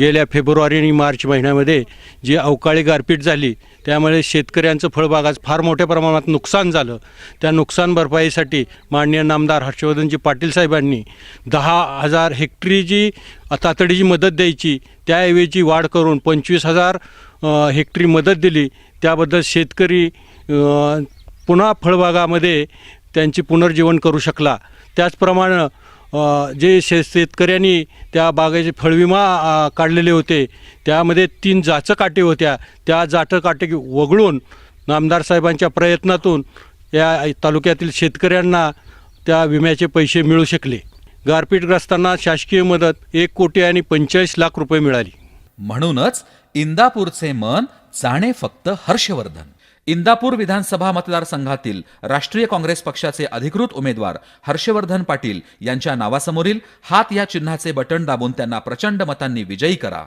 गेल्या फेब्रुवारी आणि मार्च महिन्यामध्ये जी अवकाळी गारपीट झाली त्यामुळे शेतकऱ्यांचं फळबागाचं फार मोठ्या प्रमाणात नुकसान झालं. त्या नुकसान भरपाईसाठी माननीय नामदार हर्षवर्धनजी पाटील साहेबांनी 10,000 हेक्टरी जी तातडीची मदत द्यायची त्याऐवजी वाढ करून 25,000 हेक्टरी मदत दिली. त्याबद्दल शेतकरी पुन्हा फळबागामध्ये त्यांची पुनर्जीवन करू शकला. त्याचप्रमाणे जे शेतकऱ्यांनी त्या बागेचे फळविमा काढलेले होते त्यामध्ये 3 जाचं काटे होत्या, त्या जाचं काटे वगळून नामदार साहेबांच्या प्रयत्नातून या तालुक्यातील शेतकऱ्यांना त्या विम्याचे पैसे मिळू शकले. गारपीटग्रस्तांना शासकीय मदत 1,45,00,000 रुपये मिळाली. म्हणूनच इंदापूरचे मन जाणे फक्त हर्षवर्धन. इंदापूर विधानसभा मतदारसंघातील राष्ट्रीय काँग्रेस पक्षाचे अधिकृत उमेदवार हर्षवर्धन पाटील यांच्या नावासमोरील हात या चिन्हाचे बटन दाबून त्यांना प्रचंड मतांनी विजयी करा.